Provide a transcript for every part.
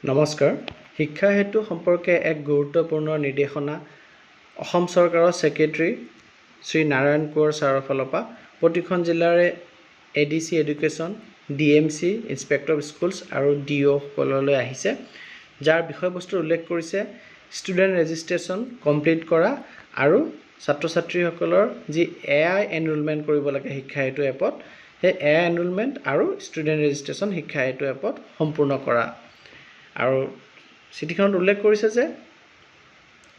নমস্কাৰ শিক্ষা হেতু সম্পৰ্কে এক গুৰুত্বপূৰ্ণ নিৰ্দেশনা অসম চৰকাৰৰ সেক্ৰেটাৰী শ্ৰী নাৰায়ণ কোঁৱৰ ছাৰৰ ফালৰ পৰা প্ৰতিখন জিলাৰে ADC education DMC inspector of schools আৰু ডিও সকললৈ আহিছে যাৰ বিষয়বস্তু উল্লেখ কৰিছে ষ্টুডেণ্ট ৰেজিষ্ট্ৰেশ্যন কমপ্লিট কৰা আৰু ছাত্ৰ ছাত্ৰীসকলৰ যি এআই এনৰোলমেণ্ট কৰিব লাগে শিক্ষা হেতু এপত সেই এআই এনৰোলমেণ্ট আৰু ষ্টুডেণ্ট ৰেজিষ্ট্ৰেশ্যন শিক্ষা হেতু এপত সম্পূৰ্ণ কৰা আৰু চিঠিখনত উল্লেখ কৰিছে যে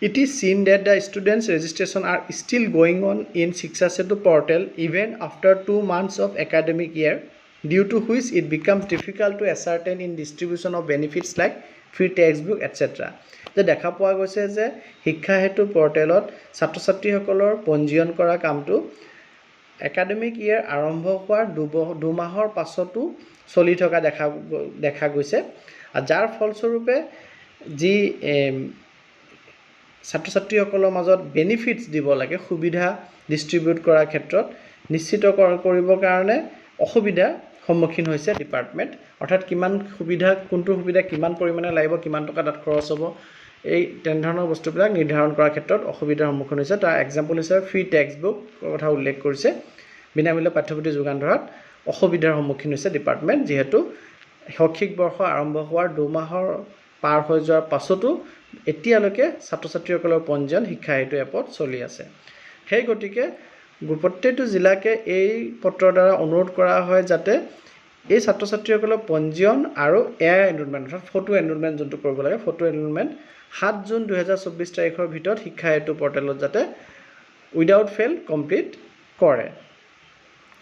it is seen that the students registration are still going on in Shiksha Setu portal even after 2 months of academic year due to which it becomes difficult to ascertain in distribution of benefits like free textbook etc. যে দেখা পোৱা গৈছে যে শিক্ষা হেতু পৰ্টেলত ছাত্ৰ ছাত্ৰীসকলৰ পঞ্জীয়ন কৰা কামটো একাডেমিক ইয়াৰ আৰম্ভ হোৱাৰ 2 মাহৰ পাছতো চলি থকা দেখা গৈছে যাৰ ফলস্বৰূপে যি ছাত্ৰ ছাত্ৰীসকলৰ মাজত বেনিফিটস দিব লাগে সুবিধা ডিস্ট্ৰিবিউট কৰাৰ ক্ষেত্ৰত নিশ্চিত কৰিবৰ কাৰণে অসুবিধা সন্মুখীন হৈছে ডিপাৰ্টমেণ্ট অৰ্থাৎ কিমান সুবিধা কোনটো সুবিধা কিমান পৰিমাণে লাগিব কিমান টকা তাত খৰচ হ'ব এই তেনেধৰণৰ বস্তুবিলাক নিৰ্ধাৰণ কৰাৰ ক্ষেত্ৰত অসুবিধাৰ সন্মুখীন হৈছে তাৰ এক্সাম্পল হিচাপে ফ্ৰী টেক্সটবুক কথা উল্লেখ কৰিছে বিনামূল্যে পাঠ্যপুথি যোগান ধৰাত অসুবিধাৰ সন্মুখীন হৈছে ডিপাৰ্টমেণ্ট যেহেতু শৈক্ষিক বৰ্ষ আৰম্ভ হোৱাৰ 2 মাহৰ পাৰ হৈ যোৱাৰ পাছতো এতিয়ালৈকে ছাত্ৰ ছাত্ৰীসকলৰ পঞ্জীয়ন শিক্ষা হেতু এপত চলি আছে সেই গতিকে প্ৰত্যেকটো জিলাকে এই পত্ৰৰ দ্বাৰা অনুৰোধ কৰা হয় যাতে এই ছাত্ৰ ছাত্ৰীসকলৰ পঞ্জীয়ন আৰু এআই এনৰোলমেণ্ট অৰ্থাৎ ফটো এনৰোলমেণ্ট যোনটো কৰিব লাগে ফটো এনৰোলমেণ্ট 7 জুন 2024 তাৰিখৰ ভিতৰত শিক্ষা হেতু পৰ্টেলত যাতে উইদাউট ফেল কমপ্লিট কৰে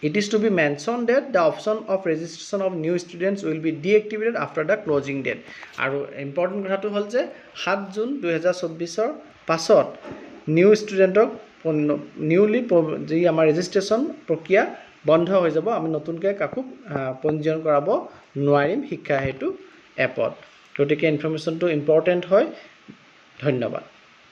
It is to be mentioned that the option of registration of new students will be deactivated after the closing date. আৰু ইম্পৰ্টেণ্ট কথাটো হ'ল যে 7 জুন 2024 ৰ পাছত নিউ ষ্টুডেণ্টক নিউলি যি আমাৰ ৰেজিষ্ট্ৰেশ্যন প্ৰক্ৰিয়া বন্ধ হৈ যাব আমি নতুনকৈ কাকো পঞ্জীয়ন কৰাব নোৱাৰিম শিক্ষা হেতু এপত গতিকে ইনফৰমেশ্যনটো ইম্পৰ্টেণ্ট হয় ধন্যবাদ